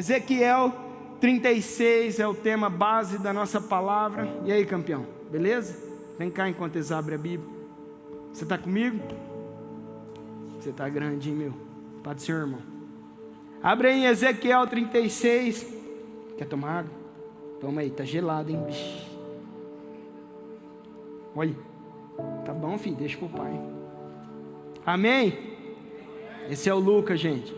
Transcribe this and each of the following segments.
Ezequiel 36 é o tema base da nossa palavra. E aí, campeão, beleza? Vem cá enquanto eles abrem a Bíblia. Você está comigo? Você está grandinho, meu. Pode ser, irmão. Abre aí Ezequiel 36. Quer tomar água? Toma aí, tá gelado, hein? Bicho. Olha. Tá bom, filho, deixa pro pai. Amém? Esse é o Lucas, gente.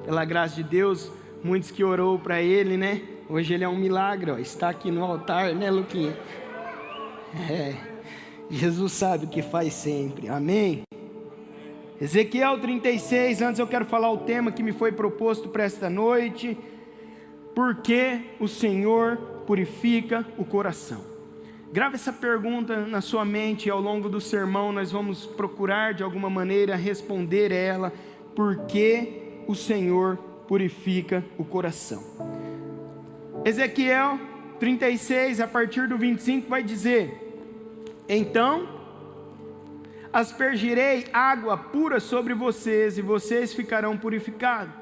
Pela graça de Deus, muitos que orou para ele, né? Hoje ele é um milagre, ó. Está aqui no altar, né, Luquinha? Jesus sabe o que faz sempre. Amém? Ezequiel 36, antes eu quero falar o tema que me foi proposto para esta noite. Por que o Senhor purifica o coração? Grave essa pergunta na sua mente e ao longo do sermão nós vamos procurar de alguma maneira responder ela. Por que o Senhor purifica o coração? Ezequiel 36, a partir do 25 vai dizer: então aspergirei água pura sobre vocês e vocês ficarão purificados.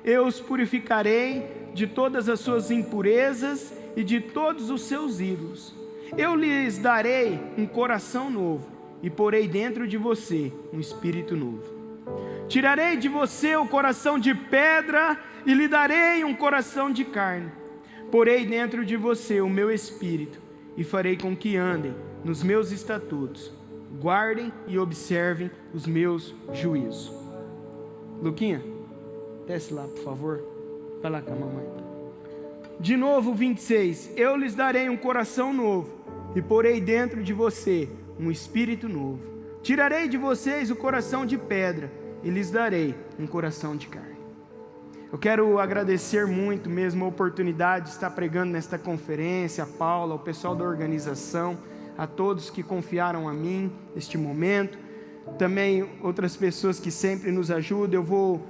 Eu os purificarei de todas as suas impurezas e de todos os seus ídolos. Eu lhes darei um coração novo e porei dentro de você um espírito novo. Tirarei de você o coração de pedra e lhe darei um coração de carne. Porei dentro de você o meu espírito e farei com que andem nos meus estatutos, guardem e observem os meus juízos. Luquinha, desce lá, por favor. Vai lá com a mamãe. De novo, 26. Eu lhes darei um coração novo e porei dentro de você um espírito novo. Tirarei de vocês o coração de pedra e lhes darei um coração de carne. Eu quero agradecer muito mesmo a oportunidade de estar pregando nesta conferência, a Paula, ao pessoal da organização, a todos que confiaram a mim neste momento, também outras pessoas que sempre nos ajudam. Eu vou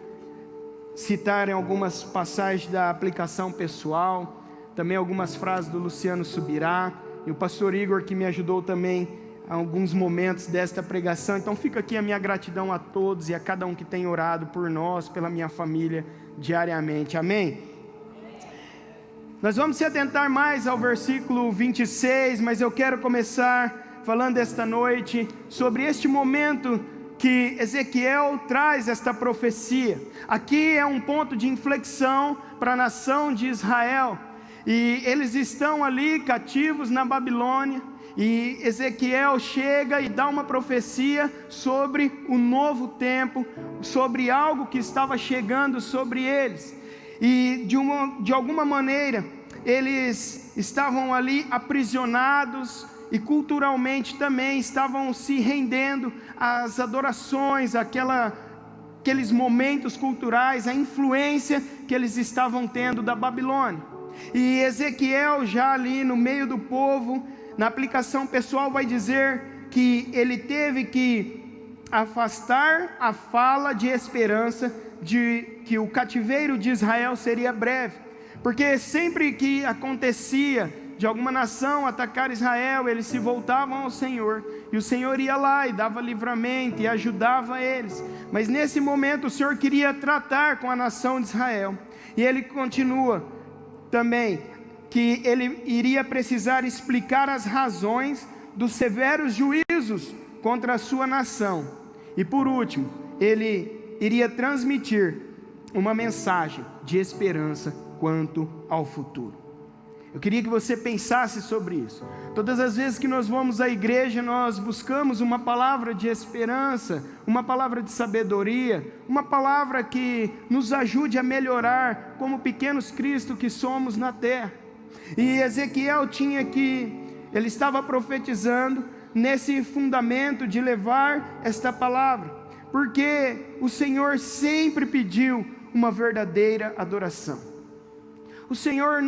citar em algumas passagens da aplicação pessoal, também algumas frases do Luciano Subirá, e o pastor Igor que me ajudou também em alguns momentos desta pregação. Então fica aqui a minha gratidão a todos e a cada um que tem orado por nós, pela minha família diariamente. Amém? Nós vamos se atentar mais ao versículo 26, mas eu quero começar falando esta noite sobre este momento que Ezequiel traz esta profecia. Aqui é um ponto de inflexão para a nação de Israel, e eles estão ali cativos na Babilônia, e Ezequiel chega e dá uma profecia sobre o novo tempo, sobre algo que estava chegando sobre eles, e de alguma maneira eles estavam ali aprisionados, e culturalmente também estavam se rendendo às adorações, aqueles momentos culturais, a influência que eles estavam tendo da Babilônia. E Ezequiel, já ali no meio do povo, na aplicação pessoal, vai dizer que ele teve que afastar a fala de esperança de que o cativeiro de Israel seria breve, porque sempre que acontecia de alguma nação atacar Israel, eles se voltavam ao Senhor, e o Senhor ia lá e dava livramento e ajudava eles. Mas nesse momento o Senhor queria tratar com a nação de Israel, e ele continua também que ele iria precisar explicar as razões dos severos juízos contra a sua nação, e por último ele iria transmitir uma mensagem de esperança quanto ao futuro. Eu queria que você pensasse sobre isso. Todas as vezes que nós vamos à igreja, nós buscamos uma palavra de esperança, uma palavra de sabedoria, uma palavra que nos ajude a melhorar como pequenos Cristo que somos na terra. E Ezequiel ele estava profetizando nesse fundamento de levar esta palavra, porque o Senhor sempre pediu uma verdadeira adoração. O Senhor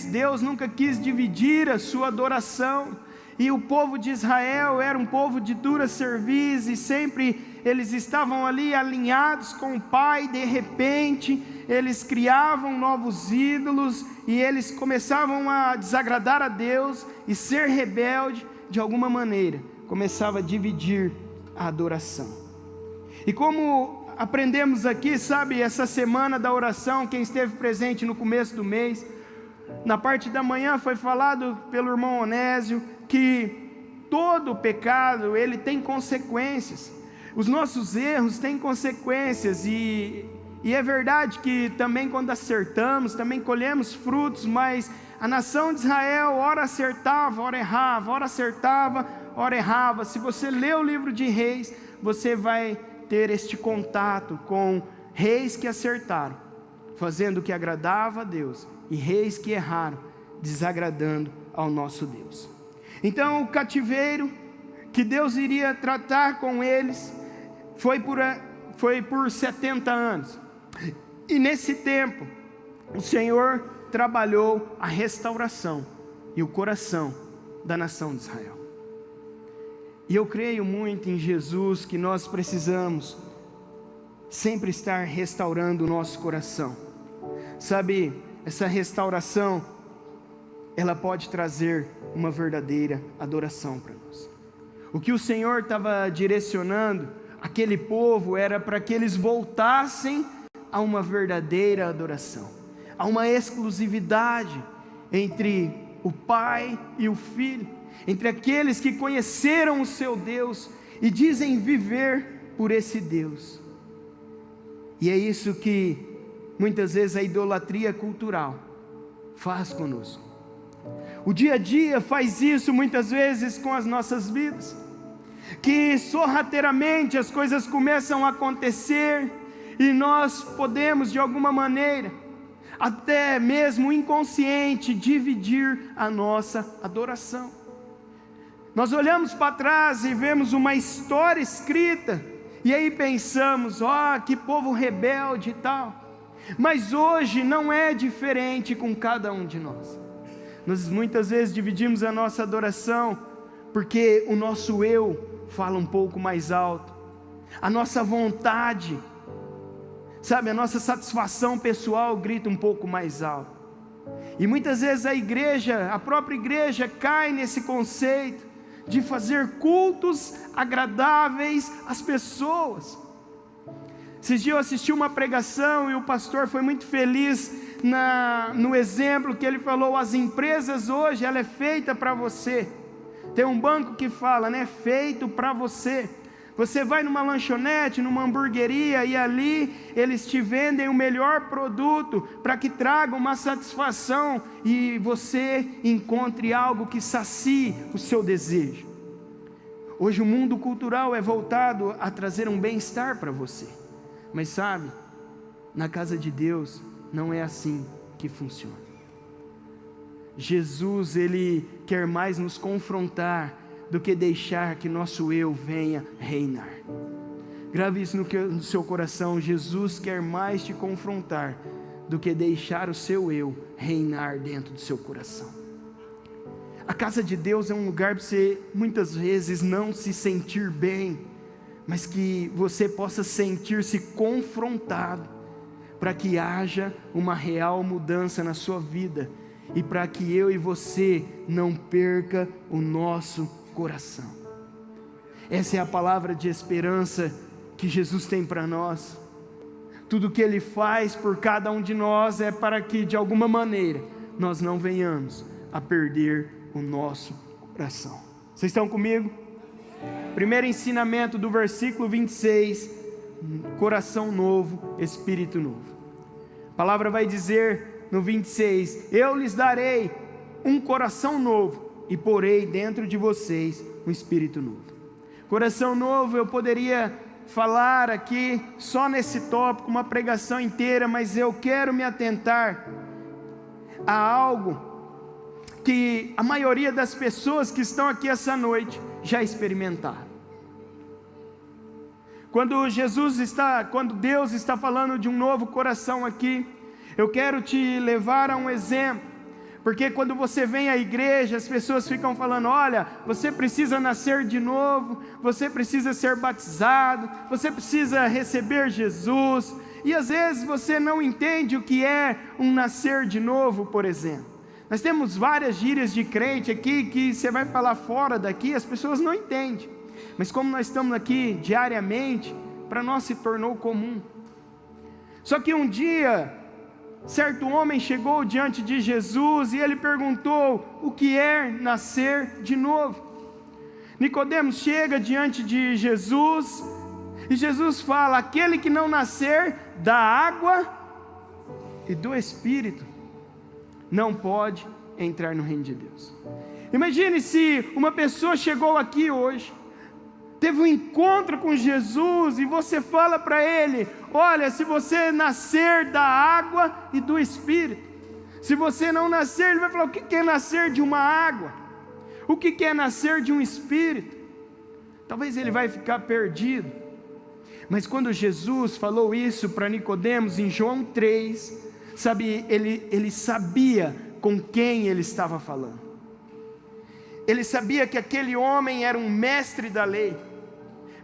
Deus nunca quis dividir a sua adoração, e o povo de Israel era um povo de dura cerviz, e sempre eles estavam ali alinhados com o Pai. De repente eles criavam novos ídolos, e eles começavam a desagradar a Deus, e ser rebelde de alguma maneira começava a dividir a adoração. E como aprendemos aqui, sabe, essa semana da oração, quem esteve presente no começo do mês, na parte da manhã foi falado pelo irmão Onésio que todo pecado, ele tem consequências. Os nossos erros têm consequências, e é verdade que também quando acertamos, também colhemos frutos, mas a nação de Israel, ora acertava, ora errava, ora acertava, ora errava. Se você lê o livro de Reis, você vai ter este contato com reis que acertaram, fazendo o que agradava a Deus, e reis que erraram, desagradando ao nosso Deus. Então o cativeiro que Deus iria tratar com eles foi por 70 anos, e nesse tempo o Senhor trabalhou a restauração e o coração da nação de Israel. E eu creio muito em Jesus, que nós precisamos sempre estar restaurando o nosso coração. Sabe, essa restauração, ela pode trazer uma verdadeira adoração para nós. O que o Senhor estava direcionando aquele povo era para que eles voltassem a uma verdadeira adoração, a uma exclusividade entre o Pai e o Filho, entre aqueles que conheceram o seu Deus e dizem viver por esse Deus. E é isso que muitas vezes a idolatria cultural faz conosco. O dia a dia faz isso muitas vezes com as nossas vidas, que sorrateiramente as coisas começam a acontecer e nós podemos de alguma maneira, até mesmo inconsciente, dividir a nossa adoração. Nós olhamos para trás e vemos uma história escrita, e aí pensamos, que povo rebelde e tal. Mas hoje não é diferente com cada um de nós. Nós muitas vezes dividimos a nossa adoração, porque o nosso eu fala um pouco mais alto, a nossa vontade, sabe, a nossa satisfação pessoal grita um pouco mais alto. E muitas vezes a própria igreja cai nesse conceito de fazer cultos agradáveis às pessoas. Esses dias eu assisti uma pregação e o pastor foi muito feliz no exemplo que ele falou: as empresas hoje, ela é feita para você. Tem um banco que fala, né, feito para você. Você vai numa lanchonete, numa hamburgueria, e ali eles te vendem o melhor produto para que traga uma satisfação e você encontre algo que sacie o seu desejo. Hoje o mundo cultural é voltado a trazer um bem-estar para você, mas sabe, na casa de Deus não é assim que funciona. Jesus, Ele quer mais nos confrontar do que deixar que nosso eu venha reinar. Grave isso no seu coração. Jesus quer mais te confrontar do que deixar o seu eu reinar dentro do seu coração. A casa de Deus é um lugar para você muitas vezes não se sentir bem, mas que você possa sentir-se confrontado, para que haja uma real mudança na sua vida, e para que eu e você não perca o nosso coração. Essa é a palavra de esperança que Jesus tem para nós. Tudo que Ele faz por cada um de nós é para que de alguma maneira nós não venhamos a perder o nosso coração. Vocês estão comigo? Primeiro ensinamento do versículo 26, coração novo, espírito novo. A palavra vai dizer no 26, eu lhes darei um coração novo e porei dentro de vocês um espírito novo. Coração novo, eu poderia falar aqui só nesse tópico uma pregação inteira, mas eu quero me atentar a algo que a maioria das pessoas que estão aqui essa noite já experimentaram. Quando Deus está falando de um novo coração aqui, eu quero te levar a um exemplo, porque quando você vem à igreja, as pessoas ficam falando, olha, você precisa nascer de novo, você precisa ser batizado, você precisa receber Jesus, e às vezes você não entende o que é um nascer de novo, por exemplo. Nós temos várias gírias de crente aqui, que você vai falar fora daqui, as pessoas não entendem, mas como nós estamos aqui diariamente, para nós se tornou comum. Só que um dia, certo homem chegou diante de Jesus e ele perguntou: o que é nascer de novo? Nicodemos chega diante de Jesus e Jesus fala: aquele que não nascer da água e do Espírito não pode entrar no reino de Deus. Imagine se uma pessoa chegou aqui hoje, teve um encontro com Jesus e você fala para ele: olha, se você nascer da água e do Espírito. Se você não nascer, ele vai falar: o que é nascer de uma água? O que é nascer de um Espírito? Talvez ele vai ficar perdido. Mas quando Jesus falou isso para Nicodemos em João 3, sabe, ele sabia com quem ele estava falando. Ele sabia que aquele homem era um mestre da lei.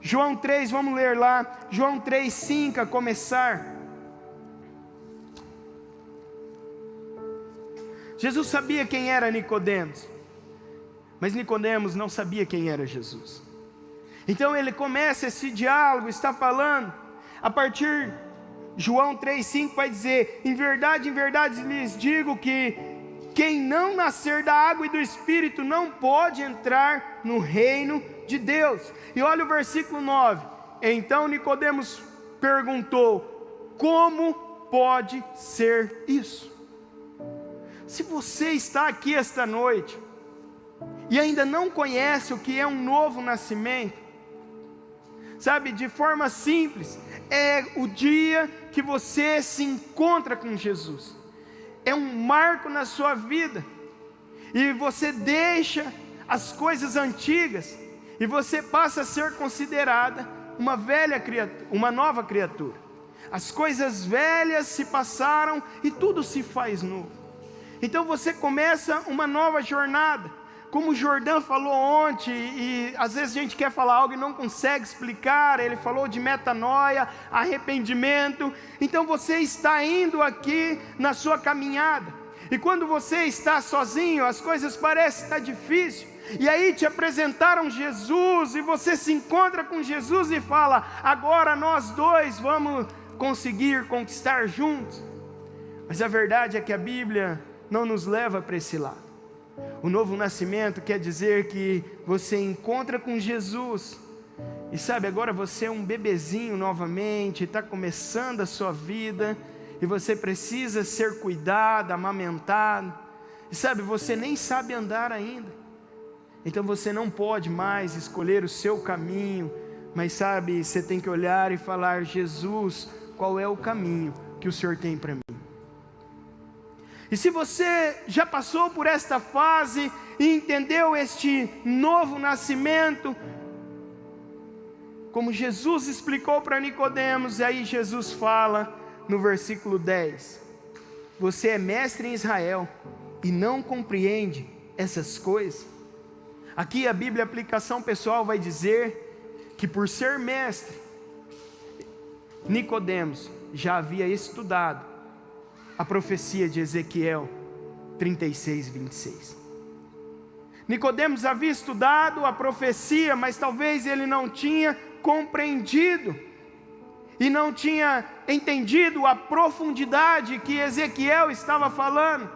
João 3, vamos ler lá, João 3:5 a começar. Jesus sabia quem era Nicodemos, mas Nicodemos não sabia quem era Jesus. Então ele começa esse diálogo, está falando, a partir de João 3:5 vai dizer: em verdade lhes digo que quem não nascer da água e do Espírito não pode entrar no reino de Deus. E olha o versículo 9. Então Nicodemos perguntou: como pode ser isso? Se você está aqui esta noite e ainda não conhece o que é um novo nascimento, sabe, de forma simples, é o dia que você se encontra com Jesus. É um marco na sua vida, e você deixa as coisas antigas, e você passa a ser considerada uma velha criatura, uma nova criatura. As coisas velhas se passaram e tudo se faz novo. Então você começa uma nova jornada. Como o Jordão falou ontem, e às vezes a gente quer falar algo e não consegue explicar, ele falou de metanoia, arrependimento. Então você está indo aqui na sua caminhada, e quando você está sozinho, as coisas parecem estar difíceis, e aí te apresentaram Jesus, e você se encontra com Jesus e fala: agora nós dois vamos conseguir conquistar juntos. Mas a verdade é que a Bíblia não nos leva para esse lado. O novo nascimento quer dizer que você encontra com Jesus, e sabe, agora você é um bebezinho novamente, está começando a sua vida, e você precisa ser cuidado, amamentado, e sabe, você nem sabe andar ainda, então você não pode mais escolher o seu caminho, mas sabe, você tem que olhar e falar: Jesus, qual é o caminho que o Senhor tem para mim? E se você já passou por esta fase e entendeu este novo nascimento, como Jesus explicou para Nicodemos, e aí Jesus fala no versículo 10: você é mestre em Israel e não compreende essas coisas? Aqui a Bíblia, aplicação pessoal, vai dizer que por ser mestre, Nicodemos já havia estudado a profecia de Ezequiel 36:26. Nicodemos havia estudado a profecia, mas talvez ele não tinha compreendido e não tinha entendido a profundidade que Ezequiel estava falando.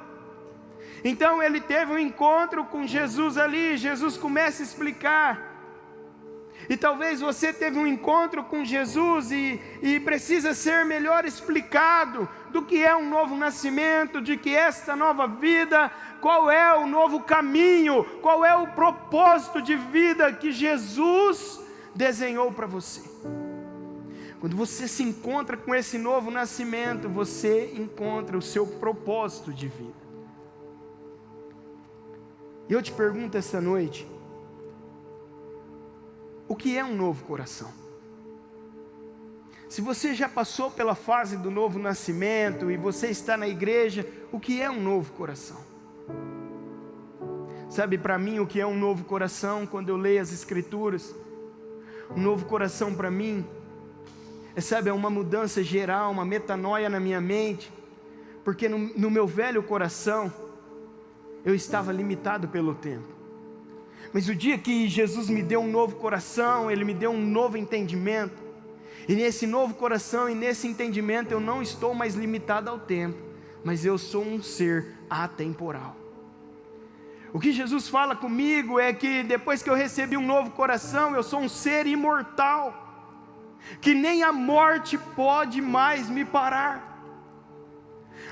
Então ele teve um encontro com Jesus ali, Jesus começa a explicar. E talvez você teve um encontro com Jesus e precisa ser melhor explicado do que é um novo nascimento, de que esta nova vida, qual é o novo caminho, qual é o propósito de vida que Jesus desenhou para você. Quando você se encontra com esse novo nascimento, você encontra o seu propósito de vida. E eu te pergunto esta noite: o que é um novo coração? Se você já passou pela fase do novo nascimento e você está na igreja, o que é um novo coração? Sabe, para mim, o que é um novo coração, quando eu leio as Escrituras, um novo coração para mim, é uma mudança geral, uma metanoia na minha mente, porque no meu velho coração, eu estava limitado pelo tempo. Mas o dia que Jesus me deu um novo coração, Ele me deu um novo entendimento, E nesse novo coração e nesse entendimento eu não estou mais limitado ao tempo, mas eu sou um ser atemporal. O que Jesus fala comigo é que depois que eu recebi um novo coração, eu sou um ser imortal, que nem a morte pode mais me parar.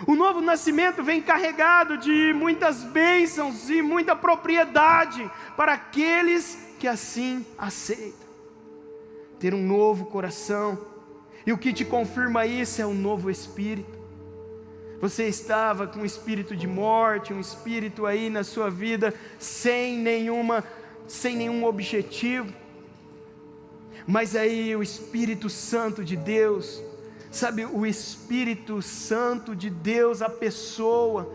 O novo nascimento vem carregado de muitas bênçãos e muita propriedade para aqueles que assim aceitam. Ter um novo coração, e o que te confirma isso é o novo Espírito. Você estava com um espírito de morte, um espírito aí na sua vida, sem nenhum objetivo, mas aí o Espírito Santo de Deus, sabe, o Espírito Santo de Deus, a pessoa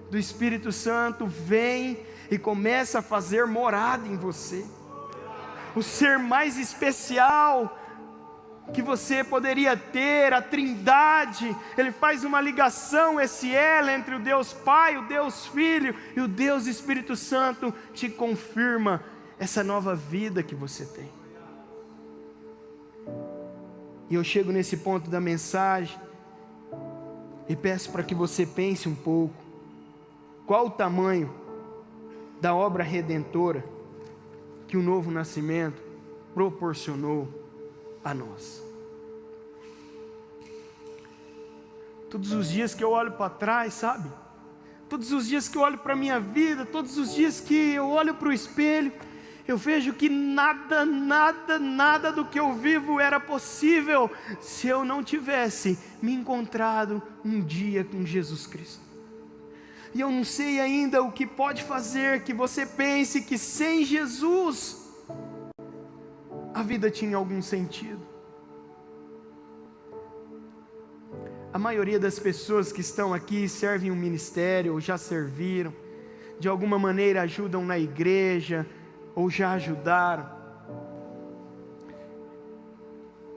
do Espírito Santo vem e começa a fazer morada em você. O ser mais especial que você poderia ter, a Trindade, Ele faz uma ligação, esse elo entre o Deus Pai, o Deus Filho e o Deus Espírito Santo, te confirma essa nova vida que você tem. E eu chego nesse ponto da mensagem e peço para que você pense um pouco, qual o tamanho da obra redentora que o novo nascimento proporcionou a nós. Todos os dias que eu olho para trás, sabe? Todos os dias que eu olho para a minha vida, todos os dias que eu olho para o espelho, eu vejo que nada do que eu vivo era possível se eu não tivesse me encontrado um dia com Jesus Cristo. E eu não sei ainda o que pode fazer que você pense que sem Jesus a vida tinha algum sentido. A maioria das pessoas que estão aqui servem um ministério, ou já serviram, de alguma maneira ajudam na igreja, ou já ajudaram.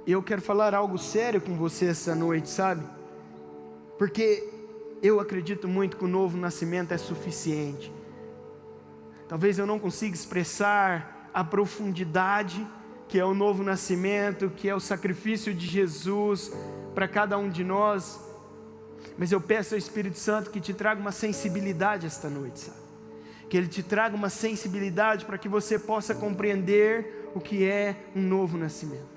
Eu quero falar algo sério com você essa noite, sabe? Porque eu acredito muito que o novo nascimento é suficiente. Talvez eu não consiga expressar a profundidade que é o novo nascimento, que é o sacrifício de Jesus para cada um de nós, mas eu peço ao Espírito Santo que te traga uma sensibilidade esta noite, sabe? Que Ele te traga uma sensibilidade para que você possa compreender o que é um novo nascimento.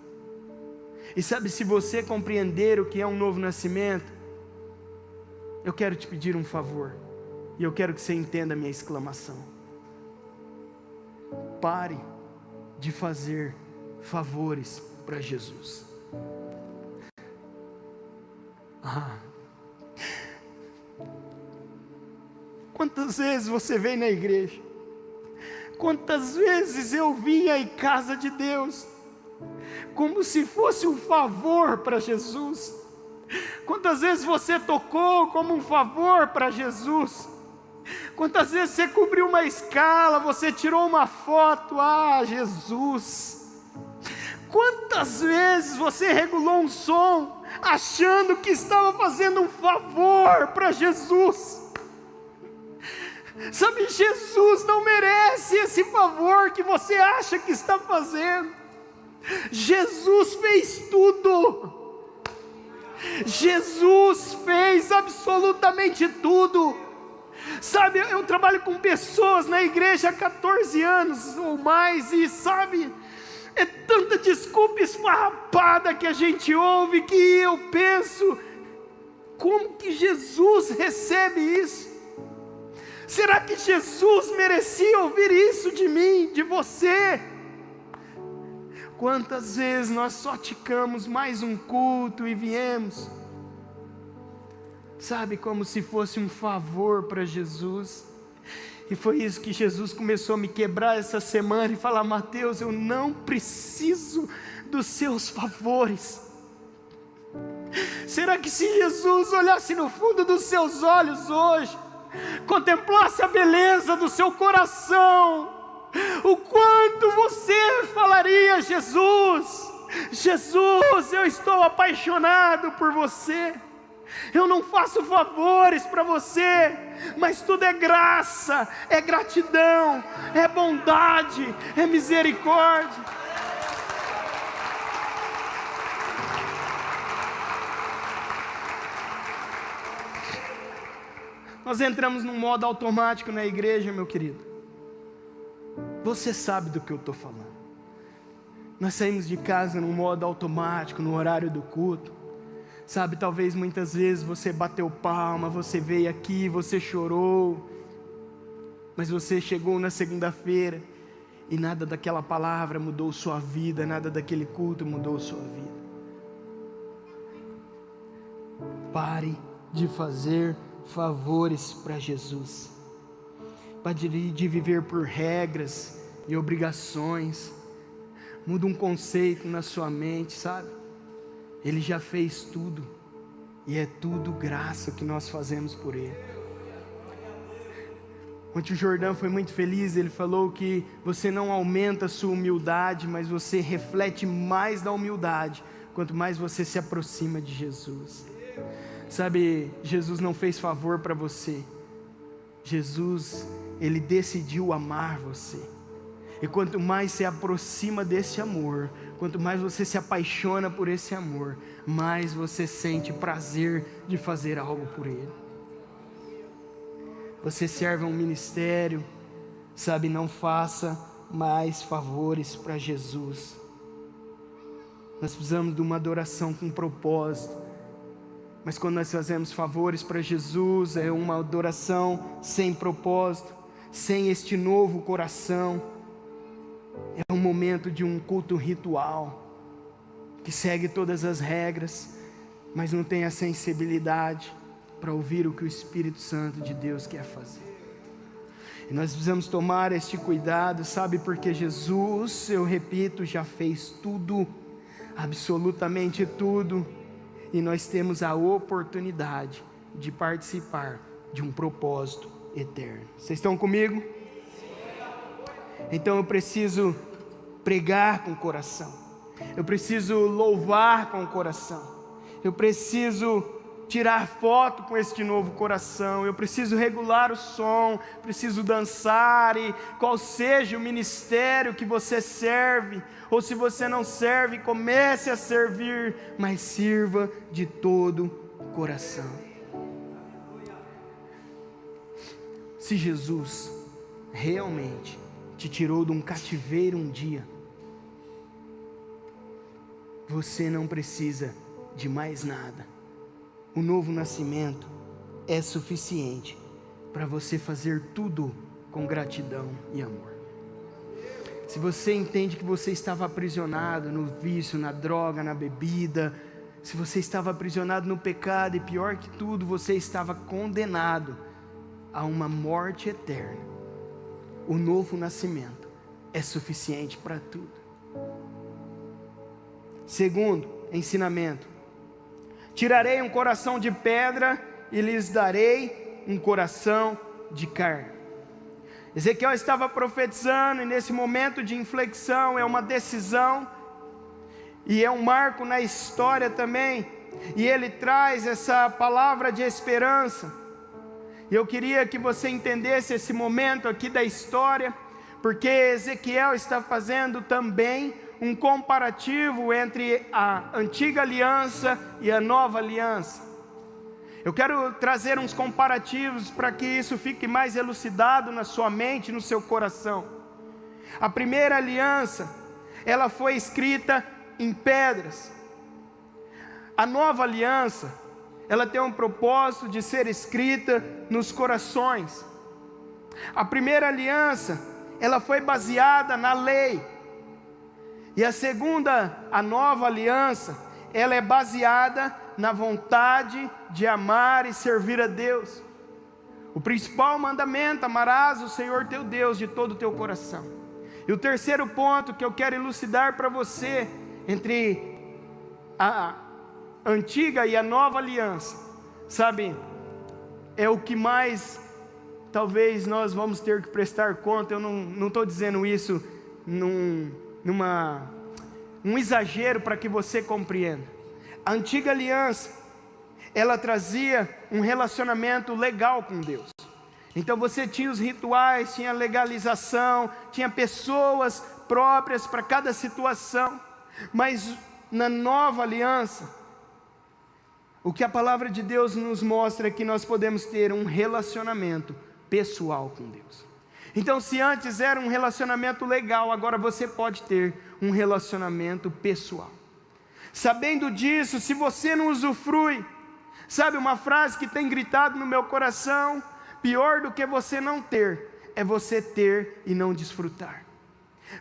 E sabe, se você compreender o que é um novo nascimento, eu quero te pedir um favor, e eu quero que você entenda a minha exclamação. Pare de fazer favores para Jesus. Quantas vezes você vem na igreja? Quantas vezes eu vim à casa de Deus como se fosse um favor para Jesus? Quantas vezes você tocou como um favor para Jesus? Quantas vezes você cobriu uma escala, você tirou uma foto, Jesus? Quantas vezes você regulou um som, achando que estava fazendo um favor para Jesus? Sabe, Jesus não merece esse favor que você acha que está fazendo. Jesus fez tudo. Jesus fez absolutamente tudo. Sabe, eu trabalho com pessoas na igreja há 14 anos ou mais, e sabe, é tanta desculpa esfarrapada que a gente ouve, que eu penso, como que Jesus recebe isso? Será que Jesus merecia ouvir isso de mim, de você? Quantas vezes nós só ticamos mais um culto e viemos, sabe, como se fosse um favor para Jesus. E foi isso que Jesus começou a me quebrar essa semana e falar: Mateus, eu não preciso dos seus favores. Será que se Jesus olhasse no fundo dos seus olhos hoje, contemplasse a beleza do seu coração, o quanto você falaria: Jesus, Jesus, eu estou apaixonado por você. Eu não faço favores para você, mas tudo é graça, é gratidão, é bondade, é misericórdia. Nós entramos num modo automático na igreja, meu querido. Você sabe do que eu estou falando. Nós saímos de casa num modo automático, no horário do culto. Sabe, talvez muitas vezes você bateu palma, você veio aqui, você chorou. Mas você chegou na segunda-feira e nada daquela palavra mudou sua vida, nada daquele culto mudou sua vida. Pare de fazer favores para Jesus. Pare de viver por regras e obrigações. Muda um conceito na sua mente, sabe? Ele já fez tudo. E é tudo graça que nós fazemos por Ele. Ontem o Jordão foi muito feliz, ele falou que você não aumenta a sua humildade, mas você reflete mais da humildade, quanto mais você se aproxima de Jesus. Sabe, Jesus não fez favor para você. Jesus, Ele decidiu amar você. E quanto mais se aproxima desse amor, quanto mais você se apaixona por esse amor, mais você sente prazer de fazer algo por Ele. Você serve a um ministério, sabe, não faça mais favores para Jesus. Nós precisamos de uma adoração com propósito. Mas quando nós fazemos favores para Jesus, é uma adoração sem propósito, sem este novo coração. É um momento de um culto ritual, que segue todas as regras, mas não tem a sensibilidade para ouvir o que o Espírito Santo de Deus quer fazer. E nós precisamos tomar este cuidado, sabe, porque Jesus, eu repito, já fez tudo, absolutamente tudo, e nós temos a oportunidade de participar de um propósito eterno. Vocês estão comigo? Então eu preciso pregar com o coração, eu preciso louvar com o coração, eu preciso tirar foto com este novo coração, eu preciso regular o som, preciso dançar, e qual seja o ministério que você serve, ou se você não serve, comece a servir, mas sirva de todo o coração. Se Jesus realmente te tirou de um cativeiro um dia, você não precisa de mais nada. O novo nascimento é suficiente para você fazer tudo com gratidão e amor. Se você entende que você estava aprisionado no vício, na droga, na bebida, se você estava aprisionado no pecado e pior que tudo, você estava condenado a uma morte eterna, o novo nascimento é suficiente para tudo. Segundo ensinamento: tirarei um coração de pedra e lhes darei um coração de carne. Ezequiel estava profetizando, e nesse momento de inflexão é uma decisão, e é um marco na história também, e ele traz essa palavra de esperança. E eu queria que você entendesse esse momento aqui da história, porque Ezequiel está fazendo também um comparativo entre a antiga aliança e a nova aliança. Eu quero trazer uns comparativos para que isso fique mais elucidado na sua mente, no seu coração. A primeira aliança, ela foi escrita em pedras. A nova aliança, ela tem um propósito de ser escrita nos corações. A primeira aliança, ela foi baseada na lei. E a segunda, a nova aliança, ela é baseada na vontade de amar e servir a Deus. O principal mandamento: amarás o Senhor teu Deus de todo o teu coração. E o terceiro ponto que eu quero elucidar para você, entre a antiga e a nova aliança, sabe, é o que mais talvez nós vamos ter que prestar conta. Eu não estou dizendo isso num exagero, para que você compreenda. A antiga aliança, ela trazia um relacionamento legal com Deus. Então você tinha os rituais, tinha legalização, tinha pessoas próprias para cada situação. Mas na nova aliança, o que a palavra de Deus nos mostra é que nós podemos ter um relacionamento pessoal com Deus. Então, se antes era um relacionamento legal, agora você pode ter um relacionamento pessoal. Sabendo disso, se você não usufrui, sabe uma frase que tem gritado no meu coração? Pior do que você não ter, é você ter e não desfrutar.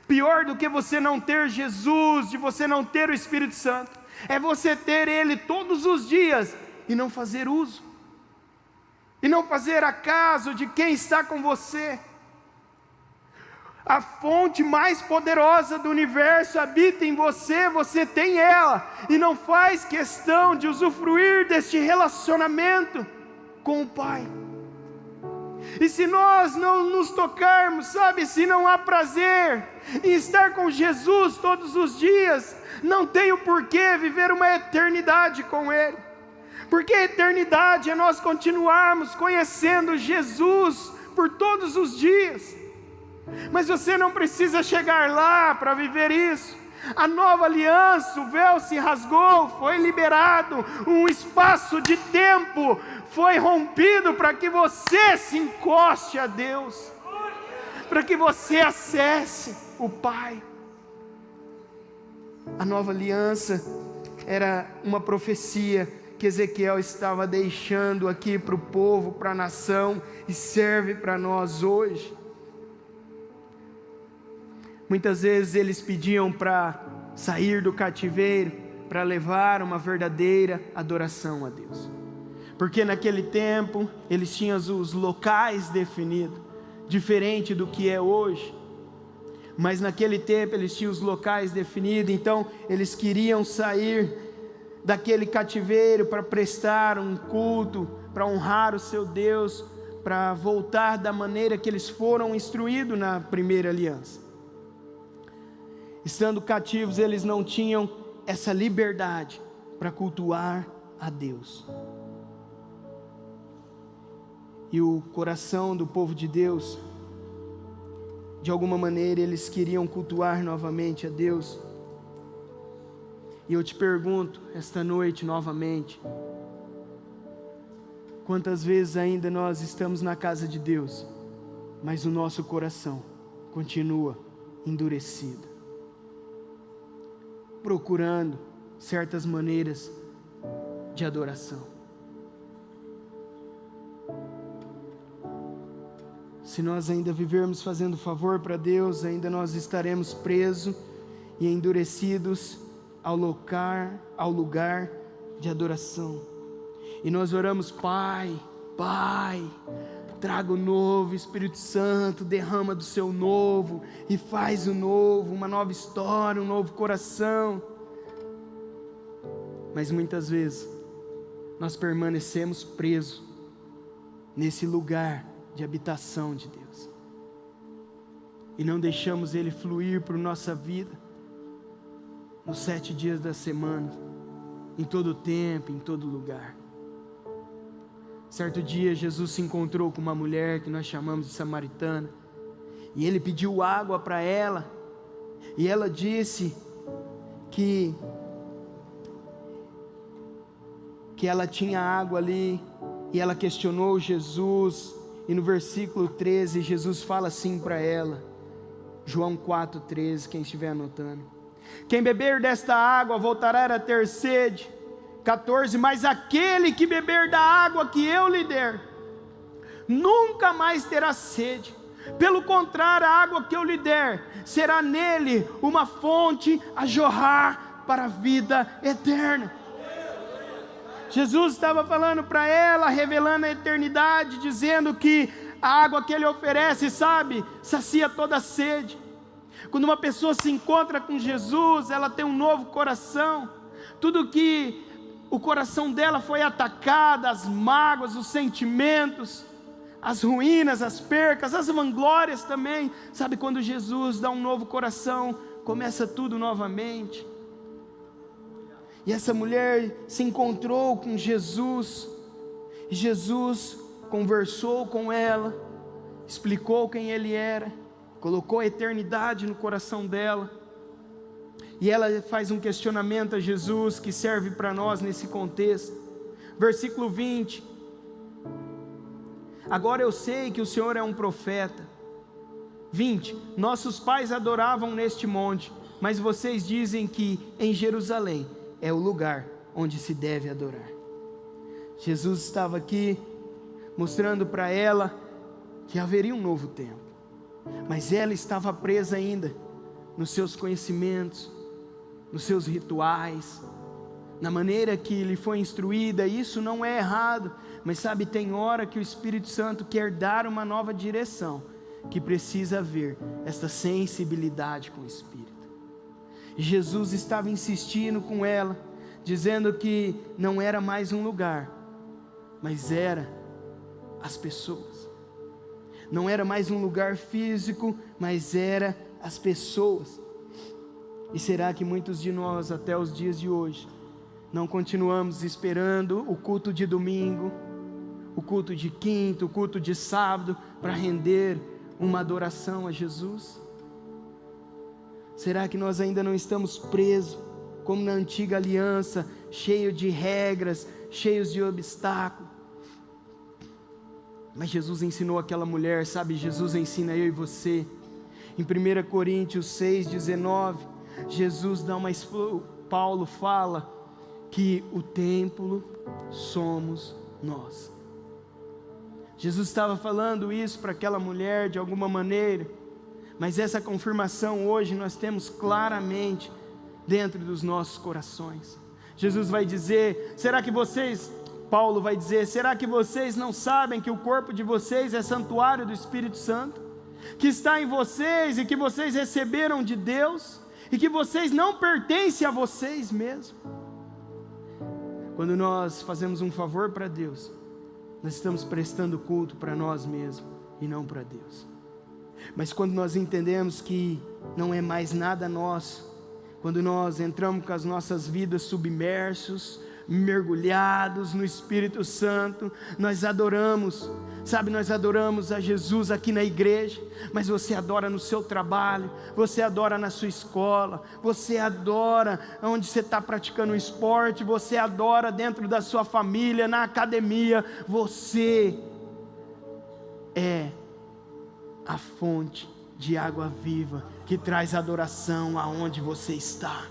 Pior do que você não ter Jesus, de você não ter o Espírito Santo, é você ter Ele todos os dias e não fazer uso, e não fazer acaso de quem está com você. A fonte mais poderosa do universo habita em você, você tem ela, e não faz questão de usufruir deste relacionamento com o Pai. E se nós não nos tocarmos, sabe, se não há prazer em estar com Jesus todos os dias, não tem o porquê viver uma eternidade com Ele. Porque a eternidade é nós continuarmos conhecendo Jesus por todos os dias. Mas você não precisa chegar lá para viver isso. A nova aliança, o véu se rasgou, foi liberado, um espaço de tempo foi rompido para que você se encoste a Deus, para que você acesse o Pai. A nova aliança era uma profecia que Ezequiel estava deixando aqui para o povo, para a nação, e serve para nós hoje. Muitas vezes eles pediam para sair do cativeiro, para levar uma verdadeira adoração a Deus. Porque naquele tempo eles tinham os locais definidos, diferente do que é hoje. Mas naquele tempo eles tinham os locais definidos, então eles queriam sair daquele cativeiro para prestar um culto, para honrar o seu Deus, para voltar da maneira que eles foram instruídos na primeira aliança. Estando cativos, eles não tinham essa liberdade para cultuar a Deus. E o coração do povo de Deus, de alguma maneira, eles queriam cultuar novamente a Deus. E eu te pergunto, esta noite novamente, quantas vezes ainda nós estamos na casa de Deus, mas o nosso coração continua endurecido, procurando certas maneiras de adoração. Se nós ainda vivermos fazendo favor para Deus, ainda nós estaremos presos e endurecidos ao lugar de adoração. E nós oramos: Pai, Pai, traga o novo, Espírito Santo, derrama do seu novo, e faz o novo, uma nova história, um novo coração. Mas muitas vezes, nós permanecemos presos nesse lugar de habitação de Deus, e não deixamos Ele fluir por nossa vida, nos 7 dias da semana, em todo tempo, em todo lugar. Certo dia, Jesus se encontrou com uma mulher que nós chamamos de samaritana, e Ele pediu água para ela, e ela disse que ela tinha água ali, e ela questionou Jesus, e no versículo 13, Jesus fala assim para ela, João 4,13, quem estiver anotando: quem beber desta água voltará a ter sede. 14, mas aquele que beber da água que eu lhe der, nunca mais terá sede. Pelo contrário, a água que eu lhe der, será nele uma fonte a jorrar para a vida eterna. Jesus estava falando para ela, revelando a eternidade, dizendo que a água que Ele oferece, sabe, sacia toda a sede. Quando uma pessoa se encontra com Jesus, ela tem um novo coração. Tudo que o coração dela foi atacado, as mágoas, os sentimentos, as ruínas, as percas, as vanglórias também. Sabe, quando Jesus dá um novo coração, começa tudo novamente. E essa mulher se encontrou com Jesus, e Jesus conversou com ela, explicou quem Ele era, colocou a eternidade no coração dela, e ela faz um questionamento a Jesus que serve para nós nesse contexto. Versículo 20: agora eu sei que o Senhor é um profeta. 20: nossos pais adoravam neste monte, mas vocês dizem que em Jerusalém é o lugar onde se deve adorar. Jesus estava aqui mostrando para ela que haveria um novo tempo, mas ela estava presa ainda nos seus conhecimentos, nos seus rituais, na maneira que lhe foi instruída. Isso não é errado, mas sabe, tem hora que o Espírito Santo quer dar uma nova direção, que precisa haver essa sensibilidade com o Espírito. E Jesus estava insistindo com ela, dizendo que não era mais um lugar, mas era as pessoas. Não era mais um lugar físico, mas era as pessoas. E será que muitos de nós, até os dias de hoje, não continuamos esperando o culto de domingo, o culto de quinta, o culto de sábado, para render uma adoração a Jesus? Será que nós ainda não estamos presos, como na antiga aliança, cheio de regras, cheios de obstáculos? Mas Jesus ensinou aquela mulher, sabe, Jesus ensina eu e você. Em 1 Coríntios 6,19, Paulo fala que o templo somos nós. Jesus estava falando isso para aquela mulher de alguma maneira, mas essa confirmação hoje nós temos claramente dentro dos nossos corações. Jesus vai dizer, Paulo vai dizer, será que vocês não sabem que o corpo de vocês é santuário do Espírito Santo, que está em vocês e que vocês receberam de Deus, e que vocês não pertencem a vocês mesmos? Quando nós fazemos um favor para Deus, nós estamos prestando culto para nós mesmos e não para Deus. Mas quando nós entendemos que não é mais nada nosso, quando nós entramos com as nossas vidas submersos, mergulhados no Espírito Santo, nós adoramos, sabe, nós adoramos a Jesus aqui na igreja, mas você adora no seu trabalho, você adora na sua escola, você adora onde você está praticando um esporte, você adora dentro da sua família, na academia. Você é a fonte de água viva que traz adoração aonde você está.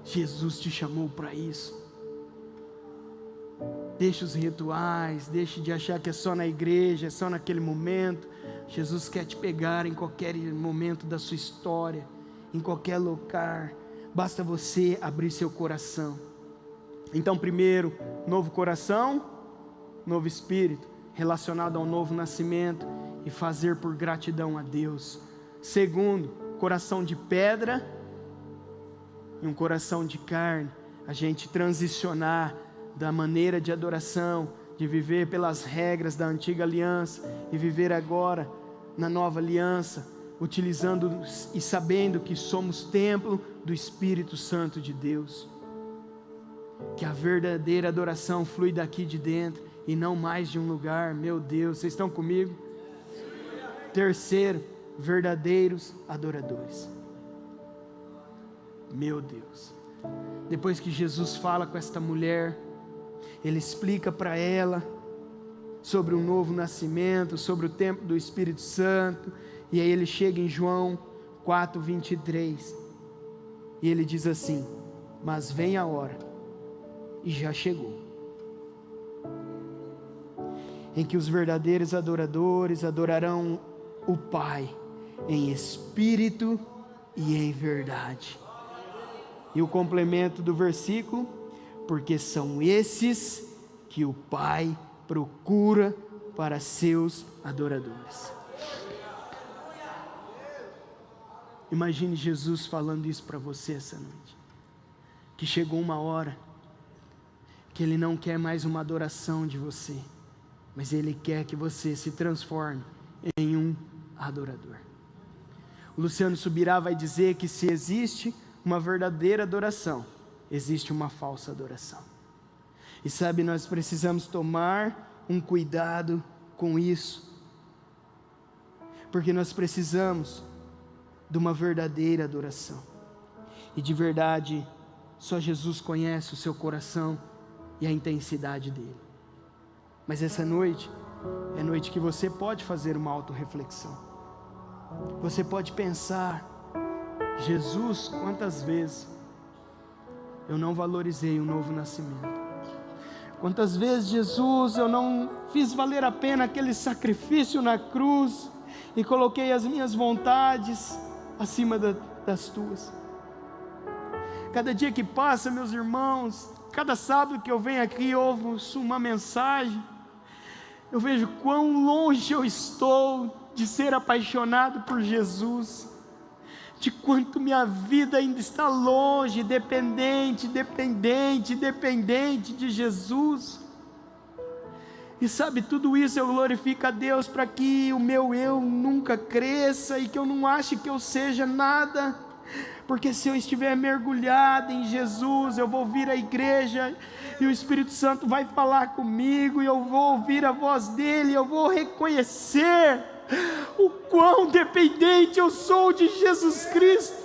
Jesus te chamou para isso. Deixe os rituais, deixe de achar que é só na igreja, é só naquele momento. Jesus quer te pegar em qualquer momento da sua história, em qualquer lugar. Basta você abrir seu coração. Então, primeiro, novo coração, novo espírito, relacionado ao novo nascimento e fazer por gratidão a Deus. Segundo, coração de pedra e um coração de carne, a gente transicionar da maneira de adoração, de viver pelas regras da antiga aliança e viver agora na nova aliança, utilizando e sabendo que somos templo do Espírito Santo de Deus, que a verdadeira adoração flui daqui de dentro e não mais de um lugar. Meu Deus, vocês estão comigo? Terceiro, verdadeiros adoradores. Meu Deus, depois que Jesus fala com esta mulher, Ele explica para ela sobre o novo nascimento, sobre o tempo do Espírito Santo, e aí ele chega em João 4:23, e ele diz assim: mas vem a hora, e já chegou, em que os verdadeiros adoradores adorarão o Pai em espírito e em verdade. E o complemento do versículo: porque são esses que o Pai procura para seus adoradores. Imagine Jesus falando isso para você essa noite, que chegou uma hora que Ele não quer mais uma adoração de você, mas Ele quer que você se transforme em um adorador. O Luciano Subirá vai dizer que se existe uma verdadeira adoração, existe uma falsa adoração. E sabe, nós precisamos tomar um cuidado com isso, porque nós precisamos de uma verdadeira adoração. E de verdade, Só Jesus conhece o seu coração e a intensidade dele. Mas essa noite é noite que você pode fazer uma autorreflexão. Você pode pensar: Jesus, quantas vezes eu não valorizei o novo nascimento? Quantas vezes, Jesus, eu não fiz valer a pena aquele sacrifício na cruz e coloquei as minhas vontades acima das tuas? Cada dia que passa, meus irmãos, cada sábado que eu venho aqui e ouço uma mensagem, eu vejo quão longe eu estou de ser apaixonado por Jesus, de quanto minha vida ainda está longe, dependente de Jesus. E sabe, tudo isso eu glorifico a Deus para que o meu eu nunca cresça e que eu não ache que eu seja nada, porque se eu estiver mergulhado em Jesus, eu vou vir à igreja e o Espírito Santo vai falar comigo, e eu vou ouvir a voz dele, eu vou reconhecer o quão dependente eu sou de Jesus Cristo.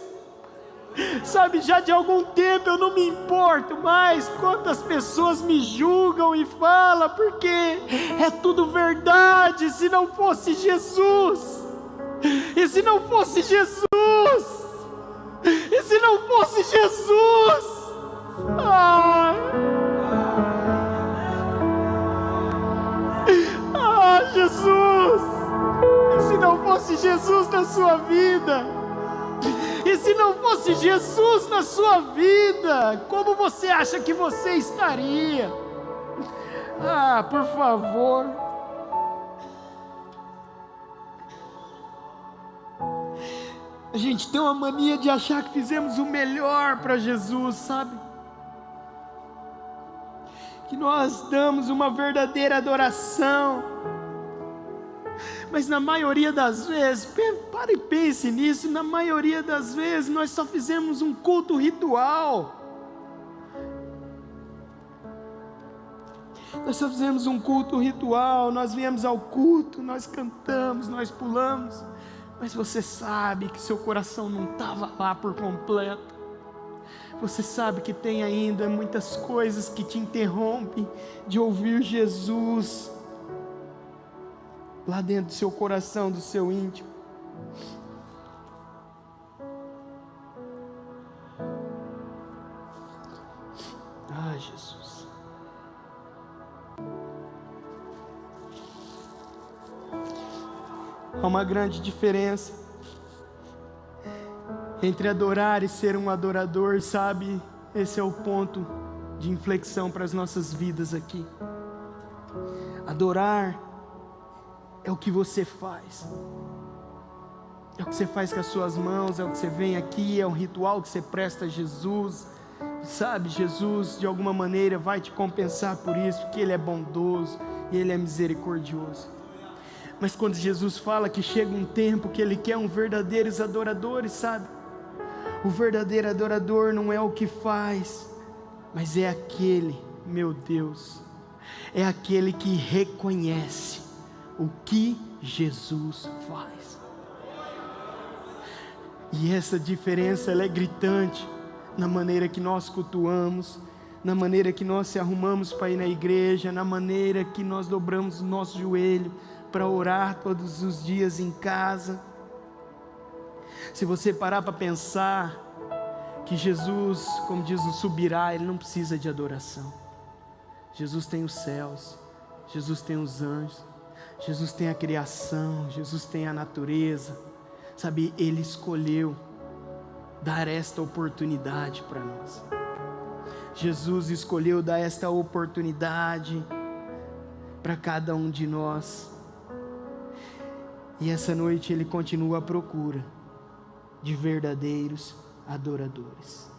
Sabe, já de algum tempo eu não me importo mais quantas pessoas me julgam e falam, porque é tudo verdade. Se não fosse Jesus, e se não fosse Jesus, e se não fosse Jesus, Jesus, e se não fosse Jesus na sua vida, e se não fosse Jesus na sua vida, como você acha que você estaria? Por favor. A gente tem uma mania de achar que fizemos o melhor para Jesus, sabe? Que nós damos uma verdadeira adoração. Mas na maioria das vezes, pare e pense nisso, na maioria das vezes nós só fizemos um culto ritual. Nós só fizemos um culto ritual, nós viemos ao culto, nós cantamos, nós pulamos, mas você sabe que seu coração não estava lá por completo. Você sabe que tem ainda muitas coisas que te interrompem de ouvir Jesus lá dentro do seu coração, do seu íntimo. Jesus. Há uma grande diferença entre adorar e ser um adorador, sabe? Esse é o ponto de inflexão para as nossas vidas aqui. Adorar é o que você faz, é o que você faz com as suas mãos, é o que você vem aqui, é um ritual que você presta a Jesus, sabe? Jesus de alguma maneira vai te compensar por isso, porque Ele é bondoso e Ele é misericordioso. Mas quando Jesus fala que chega um tempo que Ele quer um verdadeiros adoradores, sabe? O verdadeiro adorador não é o que faz, mas é aquele, meu Deus, é aquele que reconhece o que Jesus faz. E essa diferença, ela é gritante na maneira que nós cultuamos, na maneira que nós se arrumamos para ir na igreja, na maneira que nós dobramos o nosso joelho para orar todos os dias em casa. Se você parar para pensar que Jesus, como diz o subirá, Ele não precisa de adoração. Jesus tem os céus, Jesus tem os anjos, Jesus tem a criação, Jesus tem a natureza, sabe? Ele escolheu dar esta oportunidade para nós. Jesus escolheu dar esta oportunidade para cada um de nós. E essa noite Ele continua à procura de verdadeiros adoradores.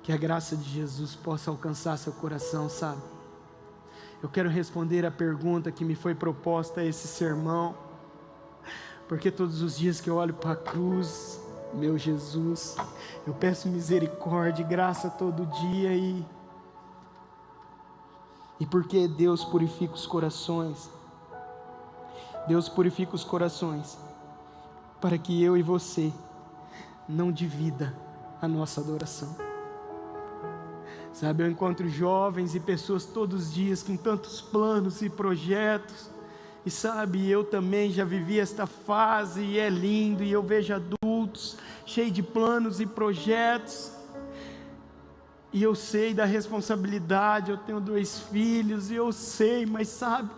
Que a graça de Jesus possa alcançar seu coração, sabe? Eu quero responder a pergunta que me foi proposta a esse sermão, porque todos os dias que eu olho para a cruz, meu Jesus, eu peço misericórdia e graça todo dia, e porque Deus purifica os corações, Deus purifica os corações, para que eu e você não divida a nossa adoração. Sabe, eu encontro jovens e pessoas todos os dias com tantos planos e projetos, e sabe, eu também já vivi esta fase, e é lindo, e eu vejo adultos cheios de planos e projetos, e eu sei da responsabilidade, eu tenho 2 filhos, e eu sei, mas sabe,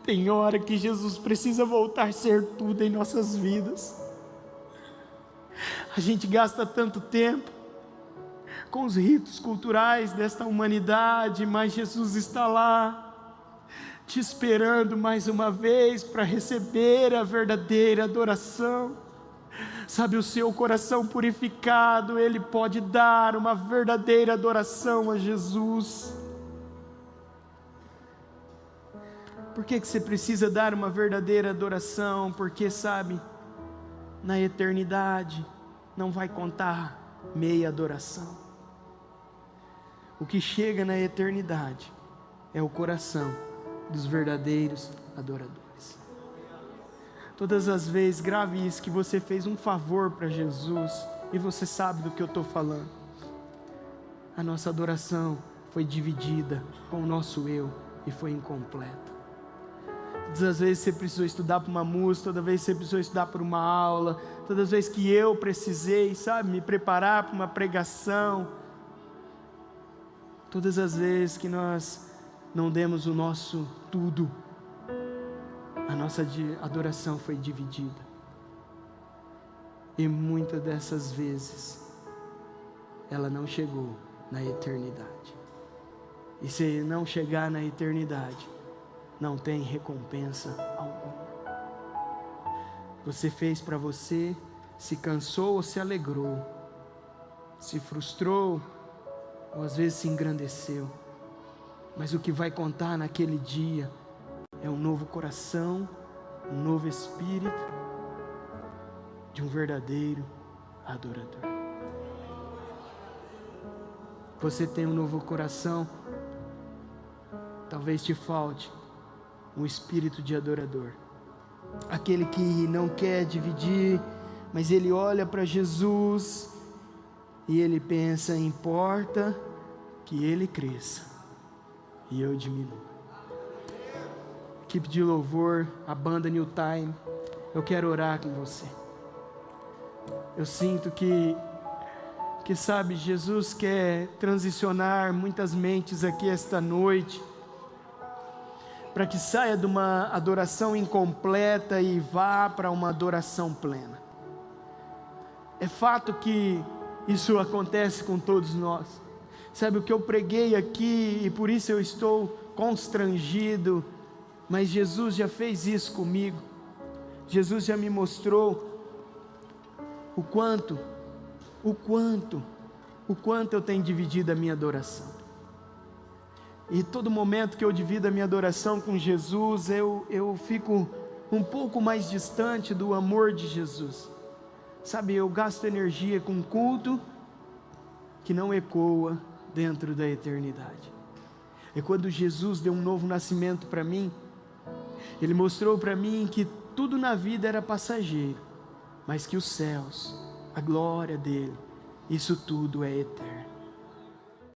tem hora que Jesus precisa voltar a ser tudo em nossas vidas. A gente gasta tanto tempo com os ritos culturais desta humanidade, mas Jesus está lá, te esperando mais uma vez para receber a verdadeira adoração. Sabe, o seu coração purificado, ele pode dar uma verdadeira adoração a Jesus. Por que você precisa dar uma verdadeira adoração? Porque sabe, na eternidade não vai contar meia adoração. O que chega na eternidade é o coração dos verdadeiros adoradores. Todas as vezes, grave isso, que você fez um favor para Jesus, e você sabe do que eu estou falando. A nossa adoração foi dividida com o nosso eu e foi incompleta. Todas as vezes você precisou estudar para uma música, toda vez você precisou estudar para uma aula, todas as vezes que eu precisei, sabe, me preparar para uma pregação, todas as vezes que nós não demos o nosso tudo, a nossa adoração foi dividida. E muitas dessas vezes ela não chegou na eternidade. E se não chegar na eternidade, não tem recompensa alguma. Você fez para você, se cansou ou se alegrou, se frustrou ou às vezes se engrandeceu, mas o que vai contar naquele dia é um novo coração, um novo espírito de um verdadeiro adorador. Você tem um novo coração, talvez te falte um espírito de adorador, aquele que não quer dividir, mas ele olha para Jesus e ele pensa: importa que ele cresça e eu diminua. Equipe de louvor, a banda New Time, eu quero orar com você. Eu sinto que sabe, Jesus quer transicionar muitas mentes aqui esta noite, para que saia de uma adoração incompleta e vá para uma adoração plena. É fato que isso acontece com todos nós. Sabe, o que eu preguei aqui, e por isso eu estou constrangido, mas Jesus já fez isso comigo. Jesus já me mostrou o quanto eu tenho dividido a minha adoração. E todo momento que eu divido a minha adoração com Jesus, eu fico um pouco mais distante do amor de Jesus. Sabe, eu gasto energia com um culto que não ecoa dentro da eternidade. E quando Jesus deu um novo nascimento para mim, Ele mostrou para mim que tudo na vida era passageiro, mas que os céus, a glória dele, isso tudo é eterno.